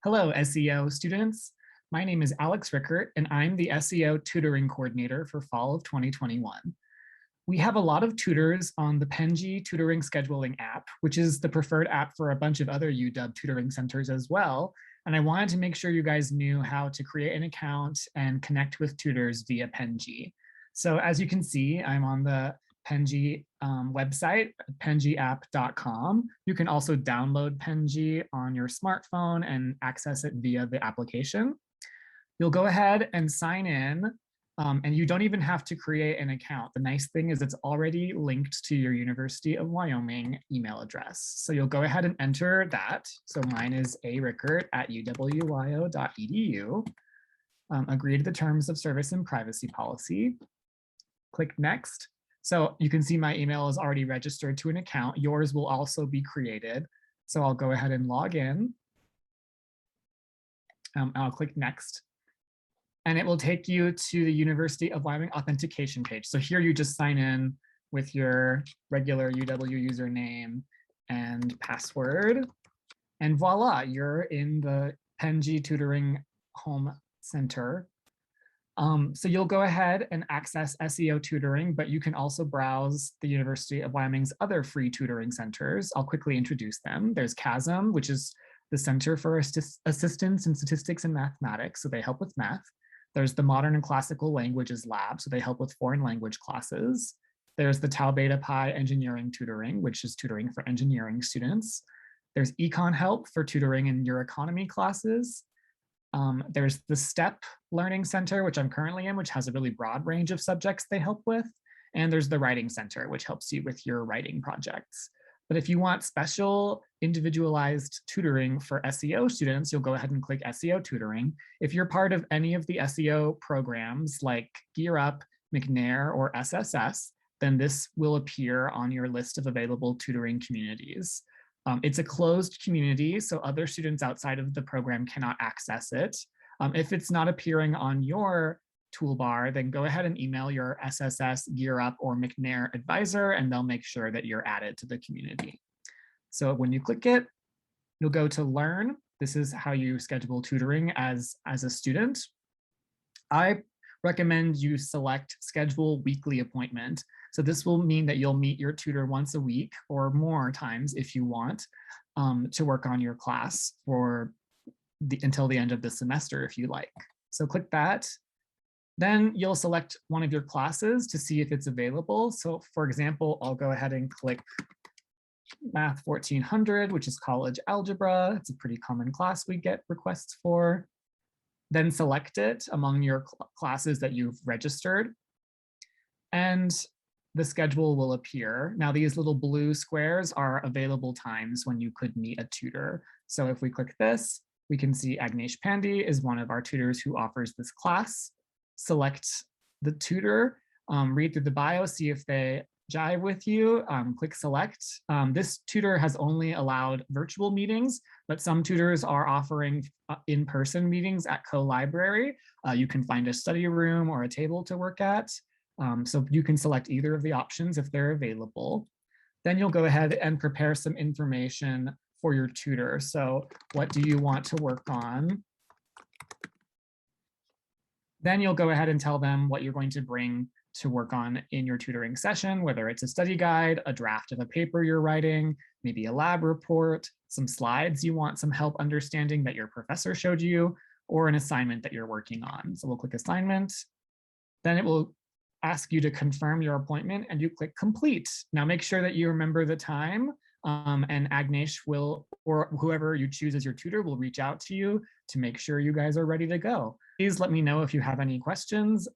Hello, SEO students. My name is Alex Rickert, and I'm the SEO tutoring coordinator for fall of 2021. We have a lot of tutors on the Penji tutoring scheduling app, which is the preferred app for a bunch of other UW tutoring centers as well. And I wanted to make sure you guys knew how to create an account and connect with tutors via Penji. So as you can see, I'm on the Penji website, penjiapp.com. You can also download Penji on your smartphone and access it via the application. You'll go ahead and sign in, and you don't even have to create an account. The nice thing is it's already linked to your University of Wyoming email address. So you'll go ahead and enter that. So mine is arickert@uwyo.edu. Agree to the terms of service and privacy policy. Click next. So you can see my email is already registered to an account. Yours will also be created. So I'll go ahead and log in. I'll click next. And it will take you to the University of Wyoming authentication page. So here you just sign in with your regular UW username and password. And voila, you're in the Penji Tutoring Home Center. So you'll go ahead and access SEO tutoring, but you can also browse the University of Wyoming's other free tutoring centers. I'll quickly introduce them. There's CHASM, which is the Center for Assistance in Statistics and Mathematics, so they help with math. There's the Modern and Classical Languages Lab, so they help with foreign language classes. There's the Tau Beta Pi Engineering Tutoring, which is tutoring for engineering students. There's Econ Help for tutoring in your economy classes. There's the STEP Learning Center, which I'm currently in, which has a really broad range of subjects they help with. And there's the Writing Center, which helps you with your writing projects. But if you want special individualized tutoring for SEO students, you'll go ahead and click SEO tutoring. If you're part of any of the SEO programs like Gear Up, McNair, or SSS, then this will appear on your list of available tutoring communities. It's a closed community, so other students outside of the program cannot access it. If it's not appearing on your toolbar, then go ahead and email your SSS, Gear Up, or McNair advisor, and they'll make sure that you're added to the community. So when you click it, you'll go to Learn. This is how you schedule tutoring as a student. I recommend you select Schedule Weekly Appointment. So this will mean that you'll meet your tutor once a week or more times if you want to work on your class for until the end of the semester if you like. So click that. Then you'll select one of your classes to see if it's available. So for example, I'll go ahead and click Math 1400, which is college algebra. It's a pretty common class we get requests for. Then select it among your classes that you've registered. And the schedule will appear. Now these little blue squares are available times when you could meet a tutor. So if we click this, we can see Agnesh Pandey is one of our tutors who offers this class. Select the tutor, read through the bio, see if they jive with you, click select. This tutor has only allowed virtual meetings, but some tutors are offering in-person meetings at co-library. You can find a study room or a table to work at. So you can select either of the options if they're available. Then you'll go ahead and prepare some information for your tutor. So what do you want to work on? Then you'll go ahead and tell them what you're going to bring to work on in your tutoring session, whether it's a study guide, a draft of a paper you're writing, maybe a lab report, some slides you want some help understanding that your professor showed you, or an assignment that you're working on. So we'll click assignment. Then it will ask you to confirm your appointment and you click complete. Now make sure that you remember the time and Agnesh will, or whoever you choose as your tutor will reach out to you to make sure you guys are ready to go. Please let me know if you have any questions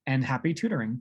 and happy tutoring.